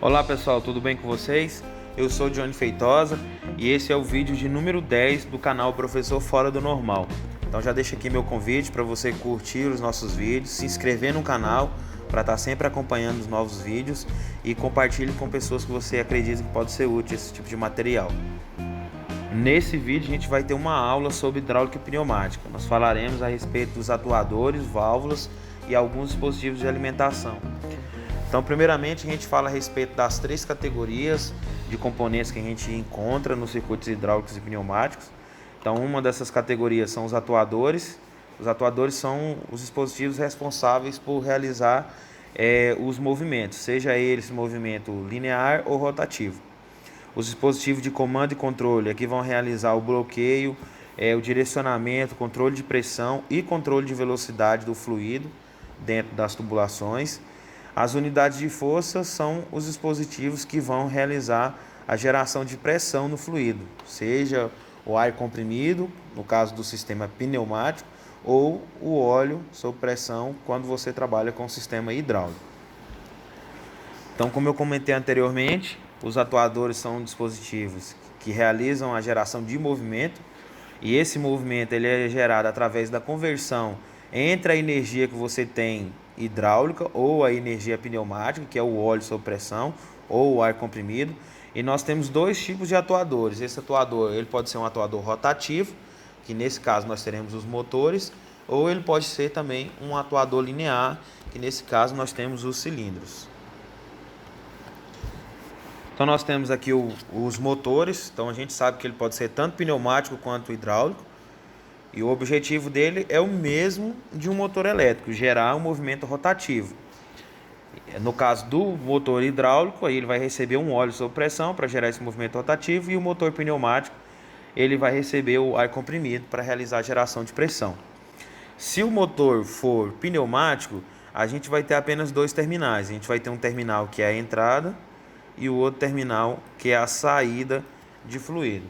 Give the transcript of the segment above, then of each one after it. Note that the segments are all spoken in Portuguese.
Olá pessoal, tudo bem com vocês? Eu sou Johnny Feitosa e esse é o vídeo de número 10 do canal Professor Fora do Normal. Então já deixa aqui meu convite para você curtir os nossos vídeos, se inscrever no canal para estar sempre acompanhando os novos vídeos e compartilhe com pessoas que você acredita que pode ser útil esse tipo de material. Nesse vídeo a gente vai ter uma aula sobre hidráulica e pneumática. Nós falaremos a respeito dos atuadores, válvulas e alguns dispositivos de alimentação. Então, primeiramente, a gente fala a respeito das três categorias de componentes que a gente encontra nos circuitos hidráulicos e pneumáticos. Então, uma dessas categorias são os atuadores. Os atuadores são os dispositivos responsáveis por realizar os movimentos, seja eles movimento linear ou rotativo. Os dispositivos de comando e controle aqui vão realizar o bloqueio, o direcionamento, controle de pressão e controle de velocidade do fluido dentro das tubulações. As unidades de força são os dispositivos que vão realizar a geração de pressão no fluido, seja o ar comprimido, no caso do sistema pneumático, ou o óleo sob pressão quando você trabalha com o sistema hidráulico. Então, como eu comentei anteriormente, os atuadores são dispositivos que realizam a geração de movimento, e esse movimento ele é gerado através da conversão entre a energia que você tem hidráulica ou a energia pneumática, que é o óleo sob pressão ou o ar comprimido. E nós temos dois tipos de atuadores. Esse atuador ele pode ser um atuador rotativo, que nesse caso nós teremos os motores, ou ele pode ser também um atuador linear, que nesse caso nós temos os cilindros. Então nós temos aqui os motores. Então a gente sabe que ele pode ser tanto pneumático quanto hidráulico. E o objetivo dele é o mesmo de um motor elétrico, gerar um movimento rotativo. No caso do motor hidráulico, aí ele vai receber um óleo sob pressão para gerar esse movimento rotativo, e o motor pneumático ele vai receber o ar comprimido para realizar a geração de pressão. Se o motor for pneumático, a gente vai ter apenas dois terminais. A gente vai ter um terminal que é a entrada e o outro terminal que é a saída de fluido.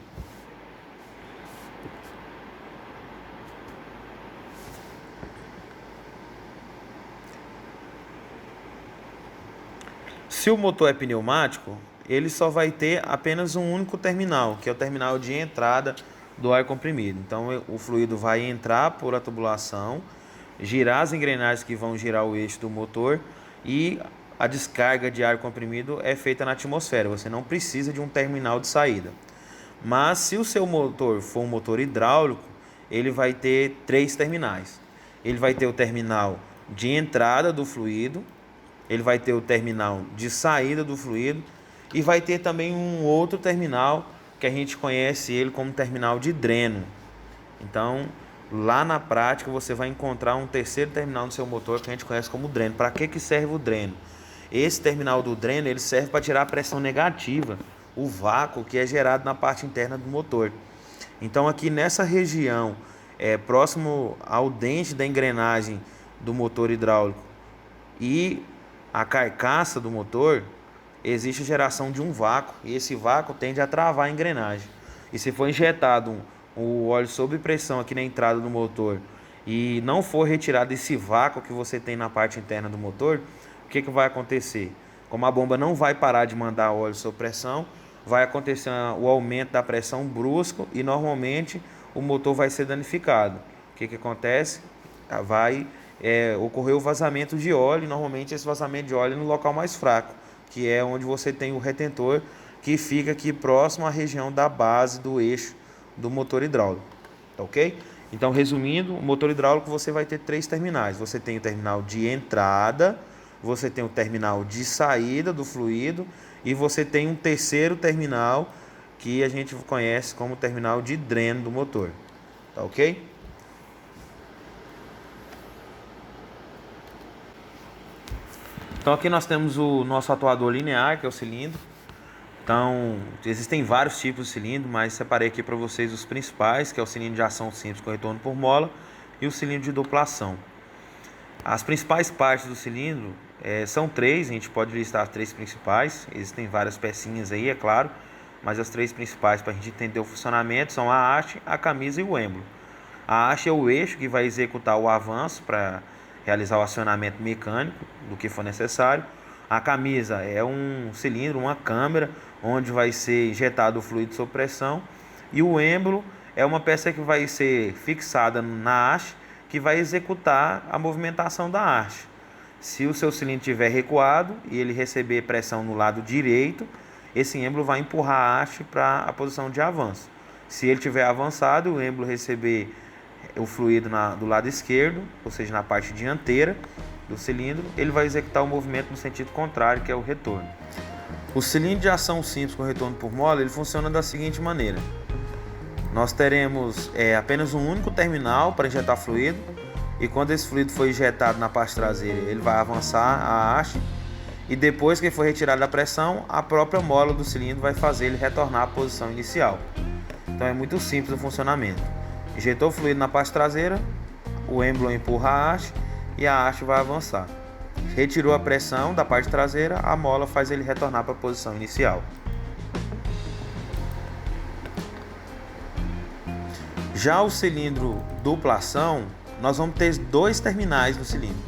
Se o motor é pneumático, ele só vai ter apenas um único terminal, que é o terminal de entrada do ar comprimido. Então o fluido vai entrar por a tubulação, girar as engrenagens que vão girar o eixo do motor, e a descarga de ar comprimido é feita na atmosfera. Você não precisa de um terminal de saída. Mas se o seu motor for um motor hidráulico, ele vai ter três terminais. Ele vai ter o terminal de entrada do fluido, ele vai ter o terminal de saída do fluido e vai ter também um outro terminal que a gente conhece ele como terminal de dreno. Então, lá na prática você vai encontrar um terceiro terminal no seu motor que a gente conhece como dreno. Para que serve o dreno? Esse terminal do dreno ele serve para tirar a pressão negativa, o vácuo que é gerado na parte interna do motor. Então aqui nessa região, próximo ao dente da engrenagem do motor hidráulico e a carcaça do motor, existe a geração de um vácuo, e esse vácuo tende a travar a engrenagem. E se for injetado o óleo sob pressão aqui na entrada do motor e não for retirado esse vácuo que você tem na parte interna do motor, o que vai acontecer? Como a bomba não vai parar de mandar óleo sob pressão, vai acontecer o aumento da pressão brusco e normalmente o motor vai ser danificado. O que acontece? Vai ocorrer o vazamento de óleo, e normalmente esse vazamento de óleo é no local mais fraco, que é onde você tem o retentor, que fica aqui próximo à região da base do eixo do motor hidráulico, ok? Então, resumindo, o motor hidráulico você vai ter três terminais. Você tem o terminal de entrada, você tem o terminal de saída do fluido e você tem um terceiro terminal que a gente conhece como terminal de dreno do motor, tá ok? Então aqui nós temos o nosso atuador linear, que é o cilindro. Então existem vários tipos de cilindro, mas separei aqui para vocês os principais, que é o cilindro de ação simples com retorno por mola e o cilindro de duplação. As principais partes do cilindro são três, a gente pode listar as três principais. Existem várias pecinhas aí, é claro, mas as três principais para a gente entender o funcionamento são a haste, a camisa e o êmbolo. A haste é o eixo que vai executar o avanço para realizar o acionamento mecânico do que for necessário. A camisa é um cilindro, uma câmara, onde vai ser injetado o fluido sob pressão. E o êmbolo é uma peça que vai ser fixada na haste, que vai executar a movimentação da haste. Se o seu cilindro estiver recuado e ele receber pressão no lado direito, esse êmbolo vai empurrar a haste para a posição de avanço. Se ele estiver avançado, o êmbolo receber o fluido do lado esquerdo, ou seja, na parte dianteira do cilindro, ele vai executar o movimento no sentido contrário, que é o retorno. O cilindro de ação simples com retorno por mola, ele funciona da seguinte maneira. Nós teremos apenas um único terminal para injetar fluido, e quando esse fluido for injetado na parte traseira, ele vai avançar a haste, e depois que for retirada a pressão, a própria mola do cilindro vai fazer ele retornar à posição inicial. Então é muito simples o funcionamento. Injetou o fluido na parte traseira, o êmbolo empurra a haste e a haste vai avançar. Retirou a pressão da parte traseira, a mola faz ele retornar para a posição inicial. Já o cilindro dupla ação, nós vamos ter dois terminais no cilindro.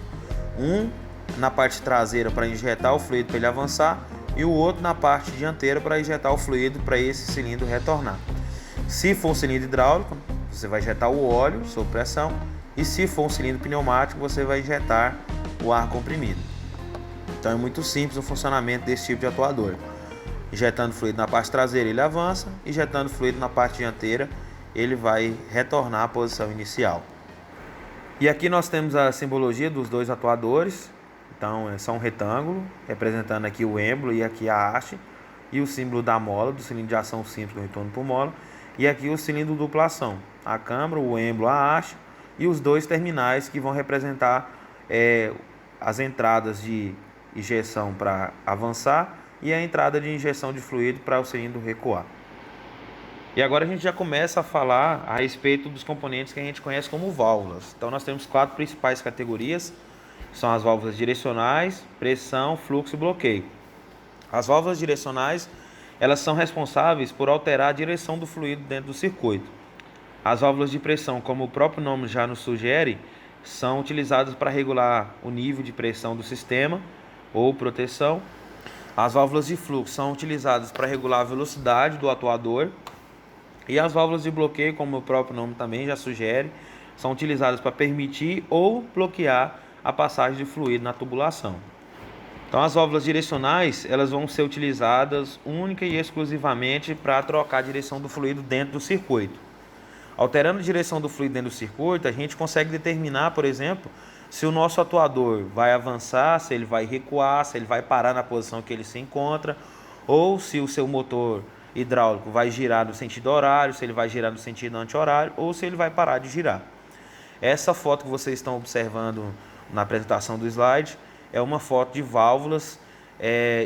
Um na parte traseira para injetar o fluido para ele avançar e o outro na parte dianteira para injetar o fluido para esse cilindro retornar. Se for um cilindro hidráulico, você vai injetar o óleo sob pressão, e se for um cilindro pneumático, você vai injetar o ar comprimido. Então é muito simples o funcionamento desse tipo de atuador. Injetando fluido na parte traseira, ele avança, injetando fluido na parte dianteira, ele vai retornar à posição inicial. E aqui nós temos a simbologia dos dois atuadores. Então é só um retângulo, representando aqui o êmbolo e aqui a haste, e o símbolo da mola, do cilindro de ação simples com retorno por mola, e aqui o cilindro dupla ação, a câmara, o êmbolo, a haste, e os dois terminais que vão representar as entradas de injeção para avançar e a entrada de injeção de fluido para o cilindro recuar. E agora a gente já começa a falar a respeito dos componentes que a gente conhece como válvulas. Então nós temos 4 principais categorias, são as válvulas direcionais, pressão, fluxo e bloqueio. As válvulas direcionais, elas são responsáveis por alterar a direção do fluido dentro do circuito. As válvulas de pressão, como o próprio nome já nos sugere, são utilizadas para regular o nível de pressão do sistema ou proteção. As válvulas de fluxo são utilizadas para regular a velocidade do atuador. E as válvulas de bloqueio, como o próprio nome também já sugere, são utilizadas para permitir ou bloquear a passagem de fluido na tubulação. Então as válvulas direcionais, elas vão ser utilizadas única e exclusivamente para trocar a direção do fluido dentro do circuito. Alterando a direção do fluido dentro do circuito, a gente consegue determinar, por exemplo, se o nosso atuador vai avançar, se ele vai recuar, se ele vai parar na posição que ele se encontra, ou se o seu motor hidráulico vai girar no sentido horário, se ele vai girar no sentido anti-horário, ou se ele vai parar de girar. Essa foto que vocês estão observando na apresentação do slide é uma foto de válvulas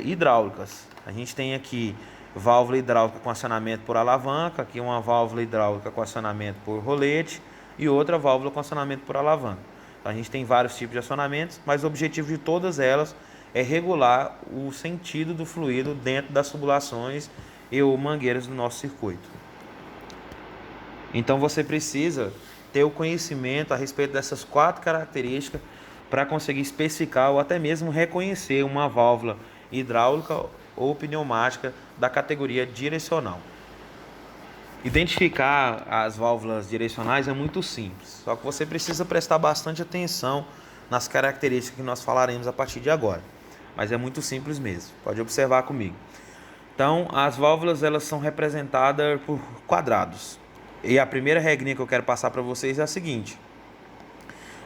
hidráulicas. A gente tem aqui válvula hidráulica com acionamento por alavanca, aqui uma válvula hidráulica com acionamento por rolete e outra válvula com acionamento por alavanca. Então, a gente tem vários tipos de acionamentos, mas o objetivo de todas elas é regular o sentido do fluido dentro das tubulações e ou mangueiras do nosso circuito. Então você precisa ter o conhecimento a respeito dessas 4 características para conseguir especificar ou até mesmo reconhecer uma válvula hidráulica ou pneumática da categoria direcional. Identificar as válvulas direcionais é muito simples, só que você precisa prestar bastante atenção nas características que nós falaremos a partir de agora. Mas é muito simples mesmo, pode observar comigo. Então, as válvulas elas são representadas por quadrados. E a primeira regrinha que eu quero passar para vocês é a seguinte: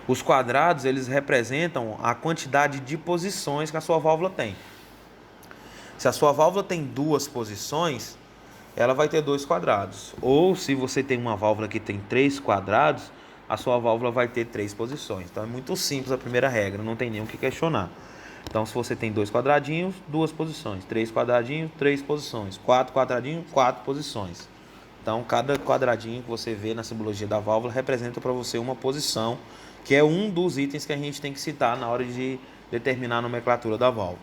os quadrados eles representam a quantidade de posições que a sua válvula tem. Se a sua válvula tem 2 posições, ela vai ter 2 quadrados. Ou se você tem uma válvula que tem 3 quadrados, a sua válvula vai ter 3 posições. Então é muito simples a primeira regra, não tem nem o que questionar. Então se você tem 2 quadradinhos, 2 posições, 3 quadradinhos, 3 posições, 4 quadradinhos, 4 posições. Então cada quadradinho que você vê na simbologia da válvula representa para você uma posição, que é um dos itens que a gente tem que citar na hora de determinar a nomenclatura da válvula.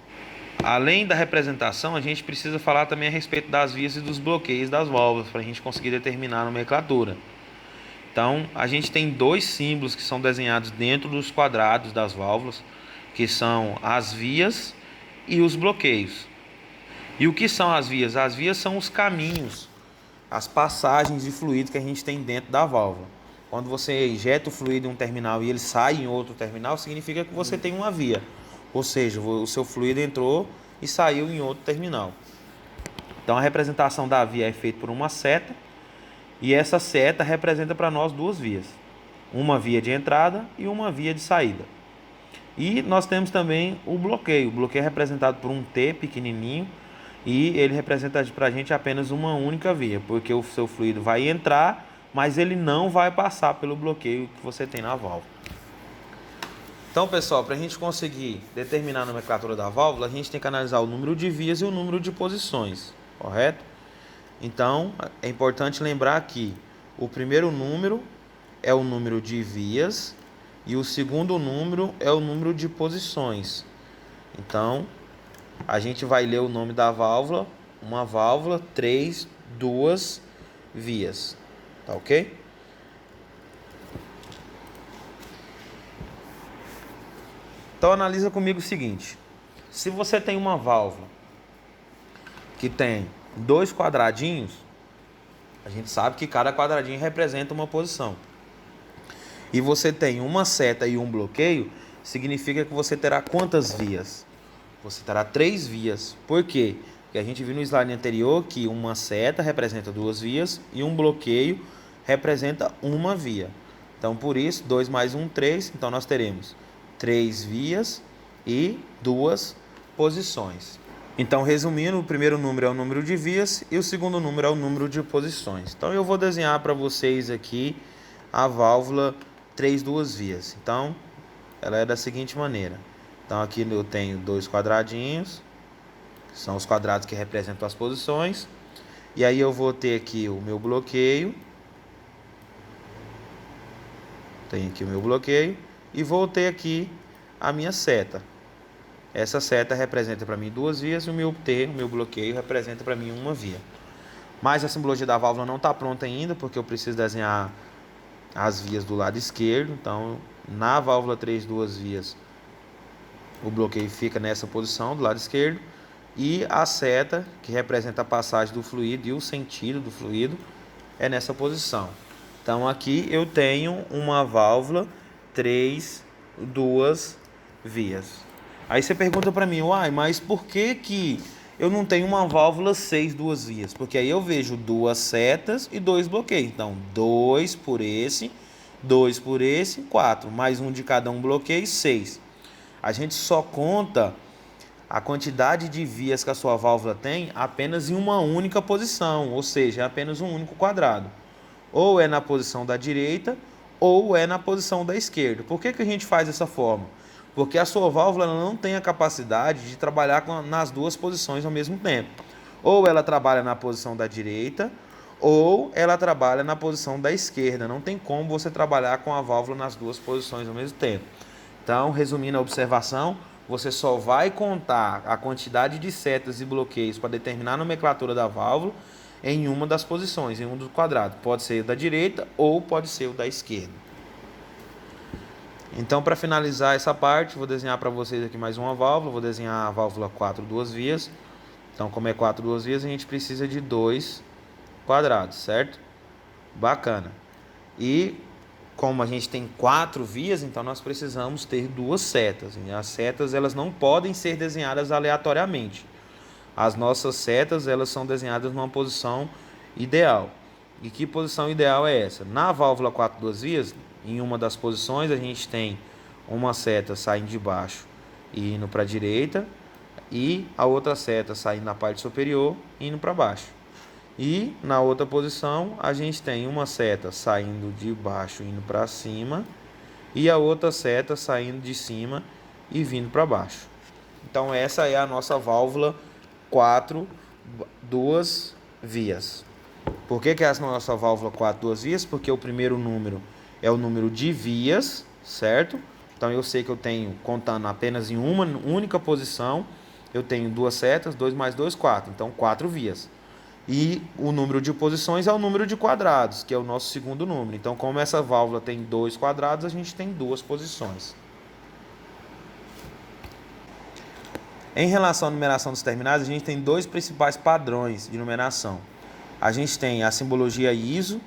Além da representação, a gente precisa falar também a respeito das vias e dos bloqueios das válvulas, para a gente conseguir determinar a nomenclatura. Então, a gente tem 2 símbolos que são desenhados dentro dos quadrados das válvulas, que são as vias e os bloqueios. E o que são as vias? As vias são os caminhos, as passagens de fluido que a gente tem dentro da válvula. Quando você injeta o fluido em um terminal e ele sai em outro terminal, significa que você tem uma via. Ou seja, o seu fluido entrou e saiu em outro terminal. Então a representação da via é feita por uma seta, e essa seta representa para nós duas vias. Uma via de entrada e uma via de saída. E nós temos também o bloqueio. O bloqueio é representado por um T pequenininho, e ele representa para a gente apenas uma única via, porque o seu fluido vai entrar, mas ele não vai passar pelo bloqueio que você tem na válvula. Então, pessoal, para a gente conseguir determinar a nomenclatura da válvula, a gente tem que analisar o número de vias e o número de posições, correto? Então, é importante lembrar que o primeiro número é o número de vias e o segundo número é o número de posições. Então, a gente vai ler o nome da válvula, uma válvula, 3, 2 vias, tá ok? Então analisa comigo o seguinte: se você tem uma válvula que tem 2 quadradinhos, a gente sabe que cada quadradinho representa uma posição. E você tem uma seta e um bloqueio, significa que você terá quantas vias? Você terá 3 vias. Por quê? Porque a gente viu no slide anterior que uma seta representa 2 vias e um bloqueio representa uma via. Então, por isso, 2 mais 1, 3. Então, nós teremos 3 vias e 2 posições. Então, resumindo, o primeiro número é o número de vias e o segundo número é o número de posições. Então, eu vou desenhar para vocês aqui a válvula 3 duas vias. Então, ela é da seguinte maneira. Então aqui eu tenho 2 quadradinhos, que são os quadrados que representam as posições. E aí eu vou ter aqui o meu bloqueio. Tenho aqui o meu bloqueio. E vou ter aqui a minha seta. Essa seta representa para mim 2 vias e o meu T, o meu bloqueio, representa para mim uma via. Mas a simbologia da válvula não está pronta ainda, porque eu preciso desenhar as vias do lado esquerdo. Então, na válvula 3 duas vias, o bloqueio fica nessa posição do lado esquerdo, e a seta, que representa a passagem do fluido e o sentido do fluido, é nessa posição. Então aqui eu tenho uma válvula 3 duas vias. Aí você pergunta para mim: uai, mas por que eu não tenho uma válvula 6 duas vias? Porque aí eu vejo 2 setas e 2 bloqueios. Então 2 por esse, 2 por esse, 4, mais um de cada um bloqueio, 6. A gente só conta a quantidade de vias que a sua válvula tem apenas em uma única posição, ou seja, é apenas um único quadrado. Ou é na posição da direita, ou é na posição da esquerda. Por que a gente faz dessa forma? Porque a sua válvula não tem a capacidade de trabalhar nas duas posições ao mesmo tempo. Ou ela trabalha na posição da direita, ou ela trabalha na posição da esquerda. Não tem como você trabalhar com a válvula nas duas posições ao mesmo tempo. Então, resumindo a observação, você só vai contar a quantidade de setas e bloqueios para determinar a nomenclatura da válvula em uma das posições, em um dos quadrados. Pode ser o da direita ou pode ser o da esquerda. Então, para finalizar essa parte, vou desenhar para vocês aqui mais uma válvula. Vou desenhar a válvula 4 duas vias. Então, como é 4 duas vias, a gente precisa de 2 quadrados, certo? Bacana. E como a gente tem 4 vias, então nós precisamos ter 2 setas. E as setas, elas não podem ser desenhadas aleatoriamente. As nossas setas, elas são desenhadas numa posição ideal. E que posição ideal é essa? Na válvula 4 duas vias, em uma das posições, a gente tem uma seta saindo de baixo e indo para a direita, e a outra seta saindo na parte superior e indo para baixo. E na outra posição a gente tem uma seta saindo de baixo indo para cima e a outra seta saindo de cima e vindo para baixo. Então essa é a nossa válvula 4 duas vias. Por que é a nossa válvula 4 duas vias? Porque o primeiro número é o número de vias, certo? Então eu sei que eu tenho, contando apenas em uma única posição, eu tenho 2 setas, 2 mais 2, 4. Então 4 vias. E o número de posições é o número de quadrados, que é o nosso segundo número. Então, como essa válvula tem 2 quadrados, a gente tem 2 posições. Em relação à numeração dos terminais, a gente tem dois principais padrões de numeração. A gente tem a simbologia ISO,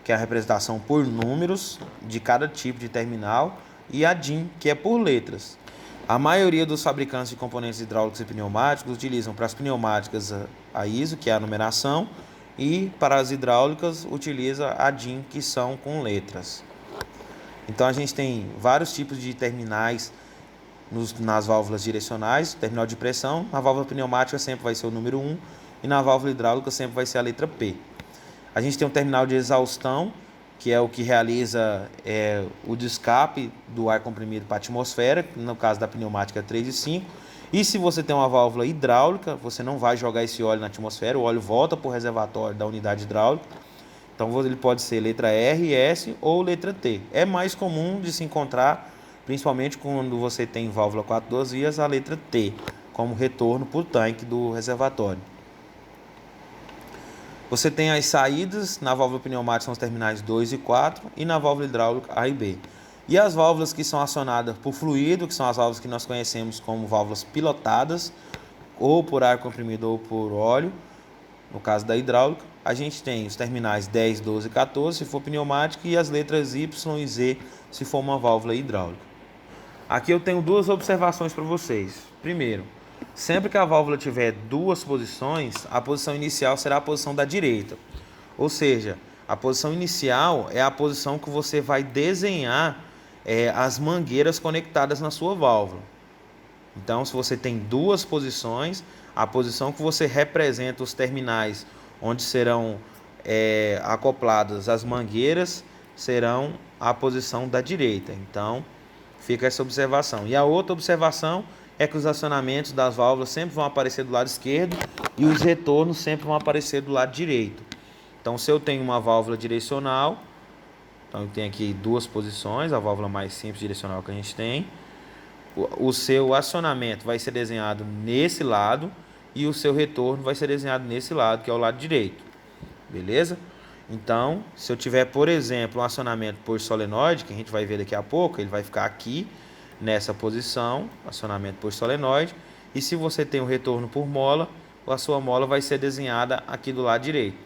que é a representação por números de cada tipo de terminal, e a DIN, que é por letras. A maioria dos fabricantes de componentes hidráulicos e pneumáticos utilizam para as pneumáticas a ISO, que é a numeração, e para as hidráulicas utiliza a DIN, que são com letras. Então a gente tem vários tipos de terminais nas válvulas direcionais, terminal de pressão. Na válvula pneumática sempre vai ser o número 1 e na válvula hidráulica sempre vai ser a letra P. A gente tem um terminal de exaustão, que é o que realiza o de escape do ar comprimido para a atmosfera, no caso da pneumática 3 e 5. E se você tem uma válvula hidráulica, você não vai jogar esse óleo na atmosfera, o óleo volta para o reservatório da unidade hidráulica. Então ele pode ser letra R, S ou letra T. É mais comum de se encontrar, principalmente quando você tem válvula 4 vias, a letra T, como retorno para o tanque do reservatório. Você tem as saídas, na válvula pneumática são os terminais 2 e 4 e na válvula hidráulica A e B. E as válvulas que são acionadas por fluido, que são as válvulas que nós conhecemos como válvulas pilotadas, ou por ar comprimido ou por óleo, no caso da hidráulica, a gente tem os terminais 10, 12 e 14 se for pneumática e as letras Y e Z se for uma válvula hidráulica. Aqui eu tenho duas observações para vocês. Primeiro, sempre que a válvula tiver duas posições, a posição inicial será a posição da direita. Ou seja, a posição inicial é a posição que você vai desenhar as mangueiras conectadas na sua válvula. Então, se você tem duas posições, a posição que você representa os terminais onde serão acopladas as mangueiras serão a posição da direita. Então, fica essa observação. E a outra observação é que os acionamentos das válvulas sempre vão aparecer do lado esquerdo e os retornos sempre vão aparecer do lado direito. Então, se eu tenho uma válvula direcional, então eu tenho aqui duas posições, a válvula mais simples direcional que a gente tem. O seu acionamento vai ser desenhado nesse lado e o seu retorno vai ser desenhado nesse lado, que é o lado direito. Beleza? Então, se eu tiver, por exemplo, um acionamento por solenoide, que a gente vai ver daqui a pouco, ele vai ficar aqui nessa posição, acionamento por solenoide. E se você tem um retorno por mola, a sua mola vai ser desenhada aqui do lado direito.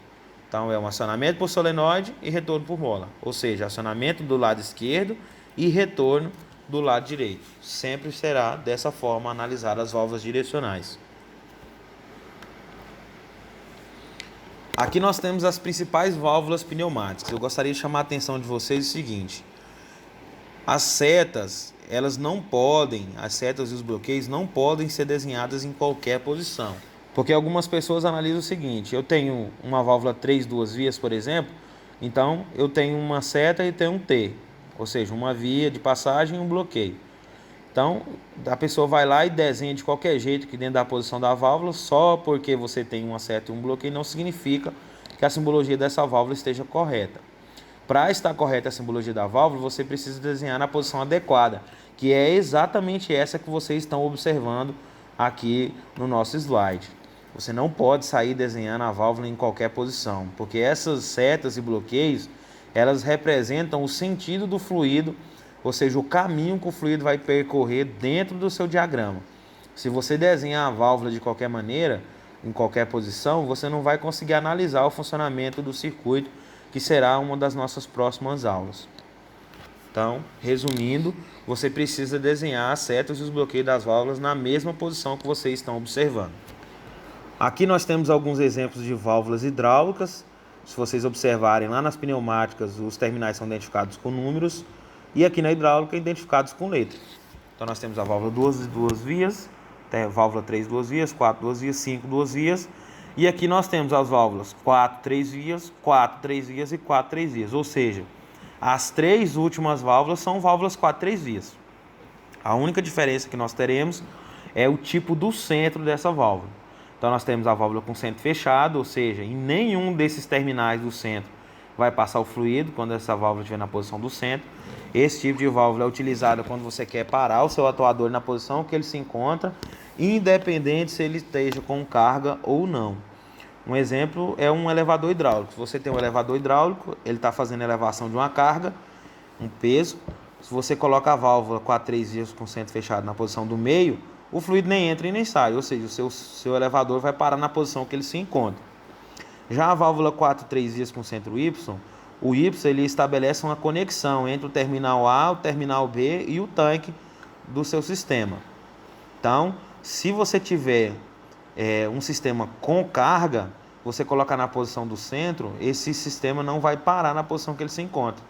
Então, é um acionamento por solenoide e retorno por mola. Ou seja, acionamento do lado esquerdo e retorno do lado direito. Sempre será dessa forma analisar as válvulas direcionais. Aqui nós temos as principais válvulas pneumáticas. Eu gostaria de chamar a atenção de vocês o seguinte: as setas, as setas e os bloqueios não podem ser desenhadas em qualquer posição. Porque algumas pessoas analisam o seguinte: eu tenho uma válvula 3 duas vias, por exemplo, então eu tenho uma seta e tenho um T, ou seja, uma via de passagem e um bloqueio. Então, a pessoa vai lá e desenha de qualquer jeito aqui dentro da posição da válvula, só porque você tem uma seta e um bloqueio não significa que a simbologia dessa válvula esteja correta. Para estar correta a simbologia da válvula, você precisa desenhar na posição adequada, que é exatamente essa que vocês estão observando aqui no nosso slide. Você não pode sair desenhando a válvula em qualquer posição, porque essas setas e bloqueios, elas representam o sentido do fluido, ou seja, o caminho que o fluido vai percorrer dentro do seu diagrama. Se você desenhar a válvula de qualquer maneira, em qualquer posição, você não vai conseguir analisar o funcionamento do circuito, que será uma das nossas próximas aulas. Então, resumindo, você precisa desenhar as setas e os bloqueios das válvulas na mesma posição que vocês estão observando. Aqui nós temos alguns exemplos de válvulas hidráulicas. Se vocês observarem lá nas pneumáticas, os terminais são identificados com números e aqui na hidráulica identificados com letras. Então nós temos a válvula duas vias, válvula 3 duas vias, 4 duas vias, 5 duas vias. E aqui nós temos as válvulas 4 3 vias, 4 3 vias e 4 3 vias. Ou seja, as três últimas válvulas são válvulas 4 3 vias. A única diferença que nós teremos é o tipo do centro dessa válvula. Então nós temos a válvula com centro fechado, ou seja, em nenhum desses terminais do centro vai passar o fluido quando essa válvula estiver na posição do centro. Esse tipo de válvula é utilizada quando você quer parar o seu atuador na posição que ele se encontra, independente se ele esteja com carga ou não. Um exemplo é um elevador hidráulico. Se você tem um elevador hidráulico, ele está fazendo a elevação de uma carga, um peso. Se você coloca a válvula 4 3 vias com centro fechado na posição do meio, o fluido nem entra e nem sai, ou seja, o seu elevador vai parar na posição que ele se encontra. Já a válvula 4-3 vias com centro Y, o Y ele estabelece uma conexão entre o terminal A, o terminal B e o tanque do seu sistema. Então, se você tiver um sistema com carga, você colocar na posição do centro, esse sistema não vai parar na posição que ele se encontra.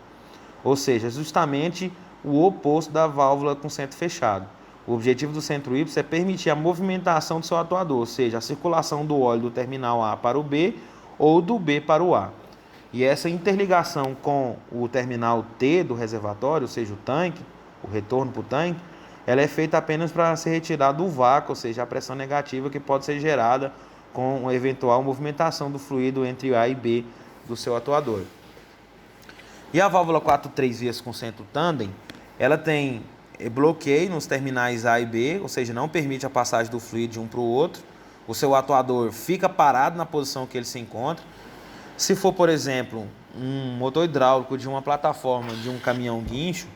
Ou seja, justamente o oposto da válvula com centro fechado. O objetivo do centro Y é permitir a movimentação do seu atuador, ou seja, a circulação do óleo do terminal A para o B ou do B para o A. E essa interligação com o terminal T do reservatório, ou seja, o tanque, o retorno para o tanque, ela é feita apenas para ser retirada do vácuo, ou seja, a pressão negativa que pode ser gerada com uma eventual movimentação do fluido entre A e B do seu atuador. E a válvula 4-3 vias com centro tandem, ela tem bloqueio nos terminais A e B, ou seja, não permite a passagem do fluido de um para o outro. O seu atuador fica parado na posição que ele se encontra. Se for, por exemplo, um motor hidráulico de uma plataforma de um caminhão guincho,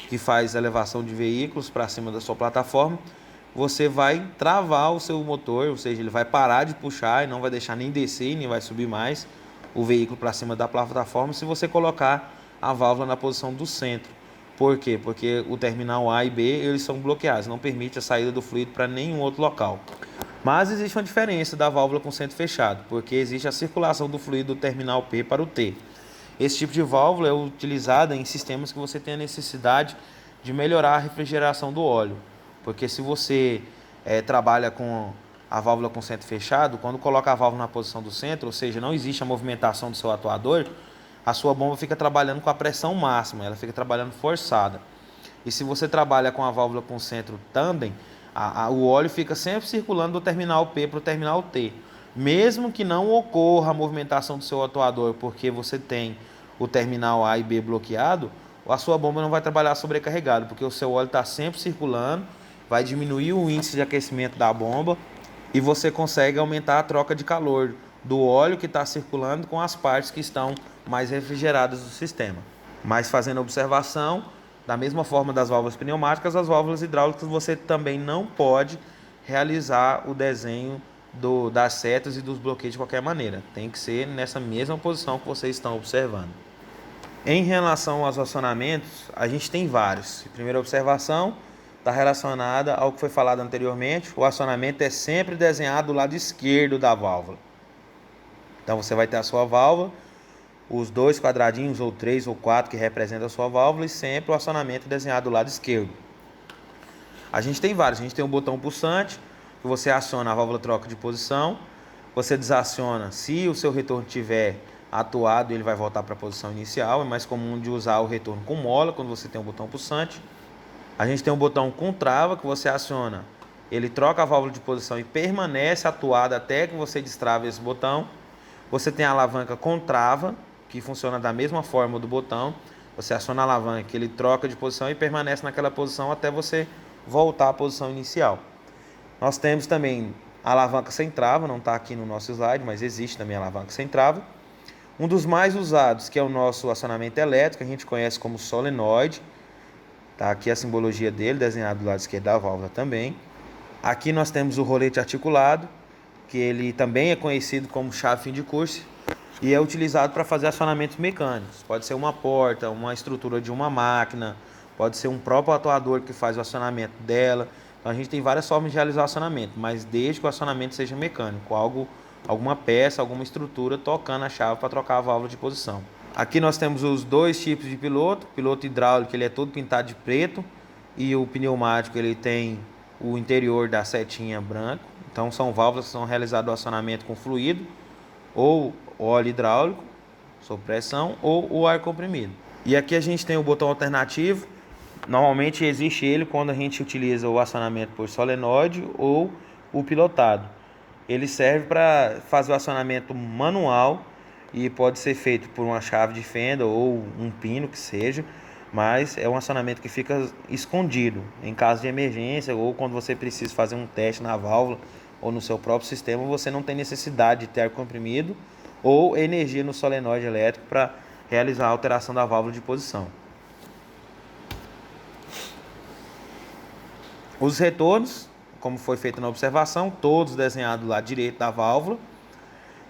que faz elevação de veículos para cima da sua plataforma, você vai travar o seu motor, ou seja, ele vai parar de puxar e não vai deixar nem descer, nem vai subir mais o veículo para cima da plataforma se você colocar a válvula na posição do centro. Por quê? Porque o terminal A e B eles são bloqueados, não permite a saída do fluido para nenhum outro local. Mas existe uma diferença da válvula com centro fechado, porque existe a circulação do fluido do terminal P para o T. Esse tipo de válvula é utilizada em sistemas que você tem a necessidade de melhorar a refrigeração do óleo. Porque se você trabalha com a válvula com centro fechado, quando coloca a válvula na posição do centro, ou seja, não existe a movimentação do seu atuador, a sua bomba fica trabalhando com a pressão máxima, ela fica trabalhando forçada. E se você trabalha com a válvula com centro tandem, o óleo fica sempre circulando do terminal P para o terminal T. Mesmo que não ocorra a movimentação do seu atuador, porque você tem o terminal A e B bloqueado, a sua bomba não vai trabalhar sobrecarregado, porque o seu óleo está sempre circulando, vai diminuir o índice de aquecimento da bomba e você consegue aumentar a troca de calor do óleo que está circulando com as partes que estão mais refrigeradas do sistema. Mas fazendo observação, da mesma forma das válvulas pneumáticas, as válvulas hidráulicas você também não pode realizar o desenho das setas e dos bloqueios de qualquer maneira. Tem que ser nessa mesma posição que vocês estão observando. Em relação aos acionamentos, a gente tem vários. A primeira observação está relacionada ao que foi falado anteriormente. O acionamento é sempre desenhado do lado esquerdo da válvula. Então você vai ter a sua válvula, os 2 quadradinhos, ou 3 ou 4 que representam a sua válvula, e sempre o acionamento desenhado do lado esquerdo. A gente tem vários. A gente tem um botão pulsante, que você aciona a válvula troca de posição. Você desaciona se o seu retorno tiver atuado, ele vai voltar para a posição inicial. É mais comum de usar o retorno com mola quando você tem um botão pulsante. A gente tem um botão com trava, que você aciona, ele troca a válvula de posição e permanece atuado até que você destrave esse botão. Você tem a alavanca com trava, que funciona da mesma forma do botão. Você aciona a alavanca, ele troca de posição e permanece naquela posição até você voltar à posição inicial. Nós temos também a alavanca sem trava, não está aqui no nosso slide, mas existe também a alavanca sem trava. Um dos mais usados, que é o nosso acionamento elétrico, a gente conhece como solenoide. Está aqui a simbologia dele, desenhado do lado esquerdo da válvula também. Aqui nós temos o rolete articulado, que ele também é conhecido como chave fim de curso e é utilizado para fazer acionamentos mecânicos. Pode ser uma porta, uma estrutura de uma máquina, pode ser um próprio atuador que faz o acionamento dela. Então a gente tem várias formas de realizar o acionamento, mas desde que o acionamento seja mecânico, alguma peça, alguma estrutura tocando a chave para trocar a válvula de posição. Aqui nós temos os 2 tipos de piloto. O piloto hidráulico ele é todo pintado de preto e o pneumático ele tem o interior da setinha branco. Então são válvulas que são realizadas o acionamento com fluido, ou óleo hidráulico, sob pressão, ou o ar comprimido. E aqui a gente tem o botão alternativo. Normalmente existe ele quando a gente utiliza o acionamento por solenoide ou o pilotado. Ele serve para fazer o acionamento manual e pode ser feito por uma chave de fenda ou um pino que seja, mas é um acionamento que fica escondido em caso de emergência ou quando você precisa fazer um teste na válvula ou no seu próprio sistema, você não tem necessidade de ter ar comprimido ou energia no solenoide elétrico para realizar a alteração da válvula de posição. Os retornos, como foi feito na observação, todos desenhados do lado direito da válvula.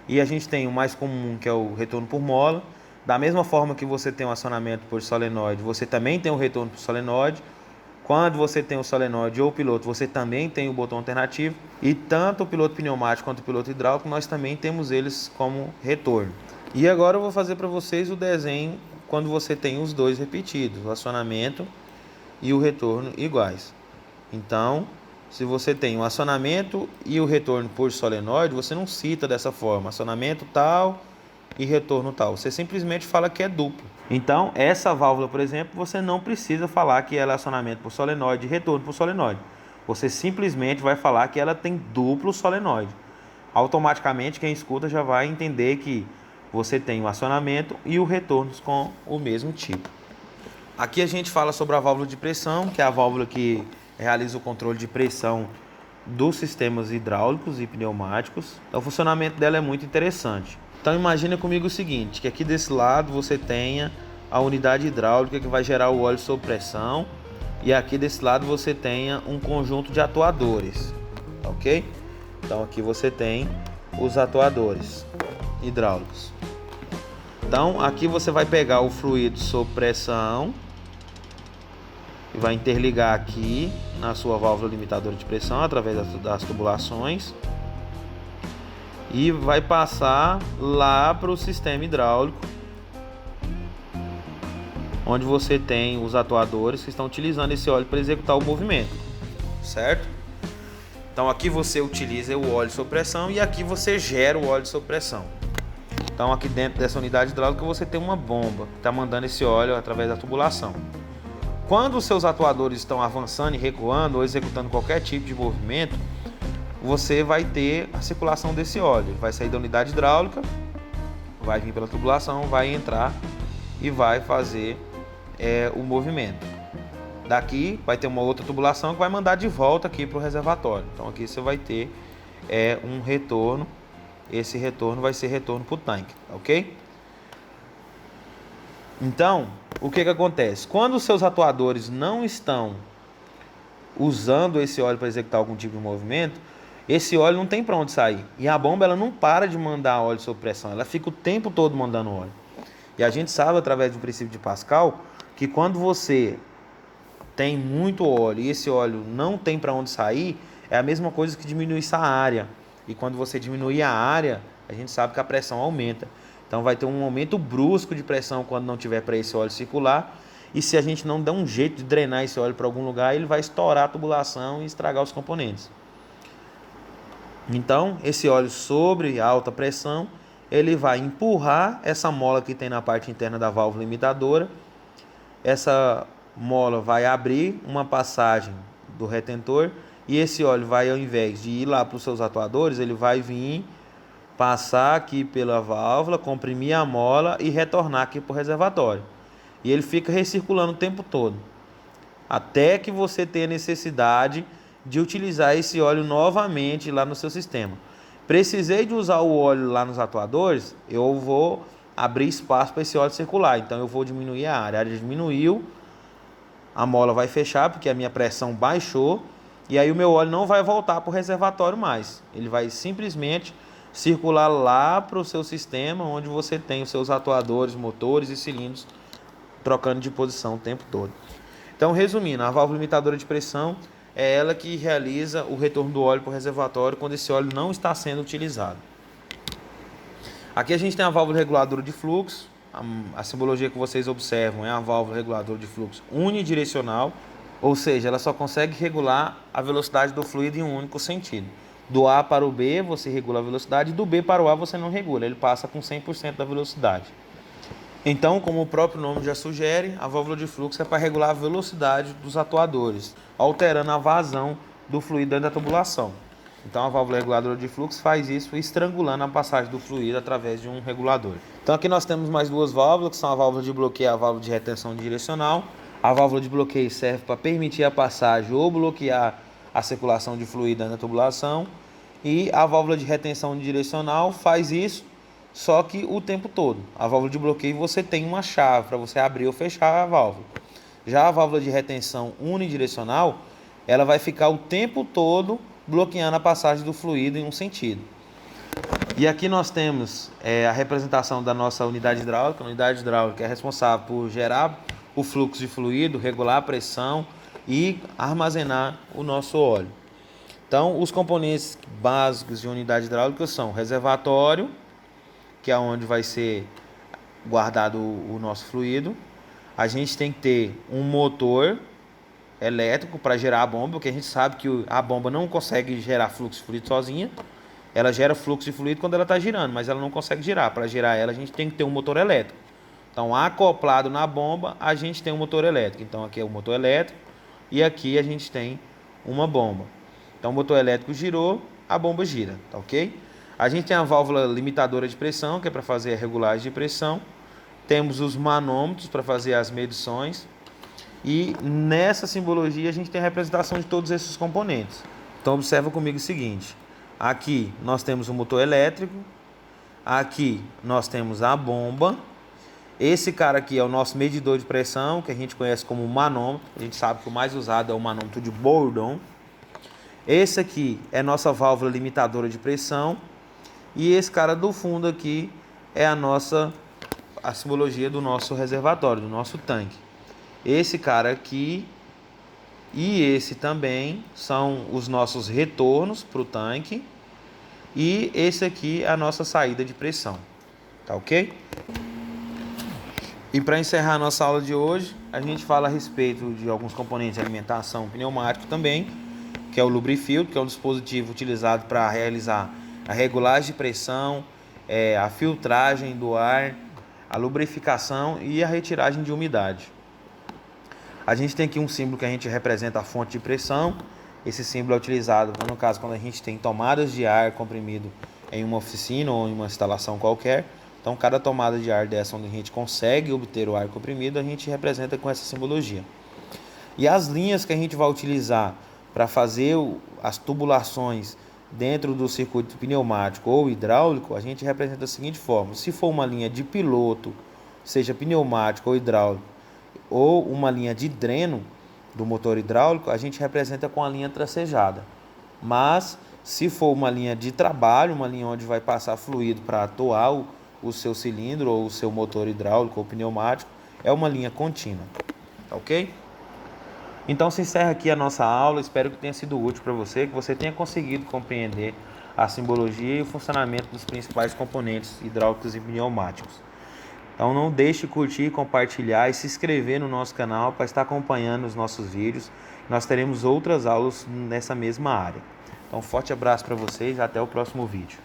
E a gente tem o mais comum, que é o retorno por mola. Da mesma forma que você tem o acionamento por solenoide, você também tem o retorno por solenoide. Quando você tem o solenoide ou o piloto, você também tem o botão alternativo. E tanto o piloto pneumático quanto o piloto hidráulico, nós também temos eles como retorno. E agora eu vou fazer para vocês o desenho quando você tem os dois repetidos, o acionamento e o retorno iguais. Então, se você tem o acionamento e o retorno por solenoide, você não cita dessa forma, acionamento tal e retorno tal. Você simplesmente fala que é duplo. Então, essa válvula, por exemplo, você não precisa falar que ela é acionamento por solenoide e retorno por solenoide. Você simplesmente vai falar que ela tem duplo solenoide. Automaticamente, quem escuta já vai entender que você tem o acionamento e o retorno com o mesmo tipo. Aqui a gente fala sobre a válvula de pressão, que é a válvula que realiza o controle de pressão dos sistemas hidráulicos e pneumáticos. Então, o funcionamento dela é muito interessante. Então, imagina comigo o seguinte, que aqui desse lado você tenha a unidade hidráulica que vai gerar o óleo sob pressão, e aqui desse lado você tenha um conjunto de atuadores, ok? Então, aqui você tem os atuadores hidráulicos. Então, aqui você vai pegar o fluido sob pressão e vai interligar aqui na sua válvula limitadora de pressão através das tubulações e vai passar lá para o sistema hidráulico, onde você tem os atuadores que estão utilizando esse óleo para executar o movimento, certo? Então, aqui você utiliza o óleo sob pressão e aqui você gera o óleo sob pressão. Então, aqui dentro dessa unidade hidráulica você tem uma bomba que está mandando esse óleo através da tubulação. Quando os seus atuadores estão avançando e recuando ou executando qualquer tipo de movimento, você vai ter a circulação desse óleo. Ele vai sair da unidade hidráulica, vai vir pela tubulação, vai entrar e vai fazer o movimento. Daqui vai ter uma outra tubulação que vai mandar de volta aqui para o reservatório. Então, aqui você vai ter um retorno. Esse retorno vai ser retorno para o tanque, ok? Então, o que acontece? Quando os seus atuadores não estão usando esse óleo para executar algum tipo de movimento, esse óleo não tem para onde sair. E a bomba ela não para de mandar óleo sob pressão, ela fica o tempo todo mandando óleo. E a gente sabe, através do princípio de Pascal, que quando você tem muito óleo e esse óleo não tem para onde sair, é a mesma coisa que diminuir essa área. E quando você diminuir a área, a gente sabe que a pressão aumenta. Então vai ter um aumento brusco de pressão quando não tiver para esse óleo circular. E se a gente não der um jeito de drenar esse óleo para algum lugar, ele vai estourar a tubulação e estragar os componentes. Então, esse óleo sobre alta pressão, ele vai empurrar essa mola que tem na parte interna da válvula limitadora. Essa mola vai abrir uma passagem do retentor e esse óleo vai, ao invés de ir lá para os seus atuadores, ele vai vir passar aqui pela válvula, comprimir a mola e retornar aqui para o reservatório. E ele fica recirculando o tempo todo, até que você tenha necessidade de utilizar esse óleo novamente lá no seu sistema. Precisei de usar o óleo lá nos atuadores, eu vou abrir espaço para esse óleo circular. Então eu vou diminuir a área. A área diminuiu, a mola vai fechar porque a minha pressão baixou. E aí o meu óleo não vai voltar para o reservatório mais. Ele vai simplesmente circular lá para o seu sistema, onde você tem os seus atuadores, motores e cilindros trocando de posição o tempo todo. Então, resumindo, a válvula limitadora de pressão é ela que realiza o retorno do óleo para o reservatório quando esse óleo não está sendo utilizado. Aqui a gente tem a válvula reguladora de fluxo. A simbologia que vocês observam é a válvula reguladora de fluxo unidirecional, ou seja, ela só consegue regular a velocidade do fluido em um único sentido. Do A para o B você regula a velocidade, do B para o A você não regula, ele passa com 100% da velocidade. Então, como o próprio nome já sugere, a válvula de fluxo é para regular a velocidade dos atuadores, alterando a vazão do fluido dentro da tubulação. Então, a válvula reguladora de fluxo faz isso estrangulando a passagem do fluido através de um regulador. Então, aqui nós temos mais duas válvulas, que são a válvula de bloqueio e a válvula de retenção direcional. A válvula de bloqueio serve para permitir a passagem ou bloquear a circulação de fluido dentro da tubulação. E a válvula de retenção direcional faz isso, só que o tempo todo. A válvula de bloqueio você tem uma chave para você abrir ou fechar a válvula. Já a válvula de retenção unidirecional, ela vai ficar o tempo todo bloqueando a passagem do fluido em um sentido. E aqui nós temos a representação da nossa unidade hidráulica. A unidade hidráulica é responsável por gerar o fluxo de fluido, regular a pressão e armazenar o nosso óleo. Então, os componentes básicos de unidade hidráulica são o reservatório, que é onde vai ser guardado o nosso fluido. A gente tem que ter um motor elétrico para gerar a bomba, porque a gente sabe que a bomba não consegue gerar fluxo de fluido sozinha. Ela gera fluxo de fluido quando ela está girando, mas ela não consegue girar. Para girar ela, a gente tem que ter um motor elétrico. Então, acoplado na bomba, a gente tem um motor elétrico. Então, aqui é o motor elétrico e aqui a gente tem uma bomba. Então, o motor elétrico girou, a bomba gira, tá ok? A gente tem a válvula limitadora de pressão, que é para fazer a regulagem de pressão. Temos os manômetros para fazer as medições. E nessa simbologia a gente tem a representação de todos esses componentes. Então, observa comigo o seguinte. Aqui nós temos o motor elétrico, aqui nós temos a bomba, esse cara aqui é o nosso medidor de pressão, que a gente conhece como manômetro, a gente sabe que o mais usado é o manômetro de Bourdon. Esse aqui é nossa válvula limitadora de pressão, e esse cara do fundo aqui é a simbologia do nosso reservatório, do nosso tanque. Esse cara aqui e esse também são os nossos retornos para o tanque. E esse aqui é a nossa saída de pressão. Tá ok? E para encerrar a nossa aula de hoje, a gente fala a respeito de alguns componentes de alimentação pneumático também, que é o lubrifiltro, que é um dispositivo utilizado para realizar a regulagem de pressão, a filtragem do ar, a lubrificação e a retiragem de umidade. A gente tem aqui um símbolo que a gente representa a fonte de pressão. Esse símbolo é utilizado, no caso, quando a gente tem tomadas de ar comprimido em uma oficina ou em uma instalação qualquer. Então, cada tomada de ar dessa onde a gente consegue obter o ar comprimido, a gente representa com essa simbologia. E as linhas que a gente vai utilizar para fazer as tubulações dentro do circuito pneumático ou hidráulico, a gente representa da seguinte forma. Se for uma linha de piloto, seja pneumático ou hidráulico, ou uma linha de dreno do motor hidráulico, a gente representa com a linha tracejada. Mas, se for uma linha de trabalho, uma linha onde vai passar fluido para atuar o seu cilindro ou o seu motor hidráulico ou pneumático, é uma linha contínua. Ok? Então, se encerra aqui a nossa aula. Espero que tenha sido útil para você, que você tenha conseguido compreender a simbologia e o funcionamento dos principais componentes hidráulicos e pneumáticos. Então não deixe de curtir, compartilhar e se inscrever no nosso canal para estar acompanhando os nossos vídeos. Nós teremos outras aulas nessa mesma área. Então forte abraço para vocês e até o próximo vídeo.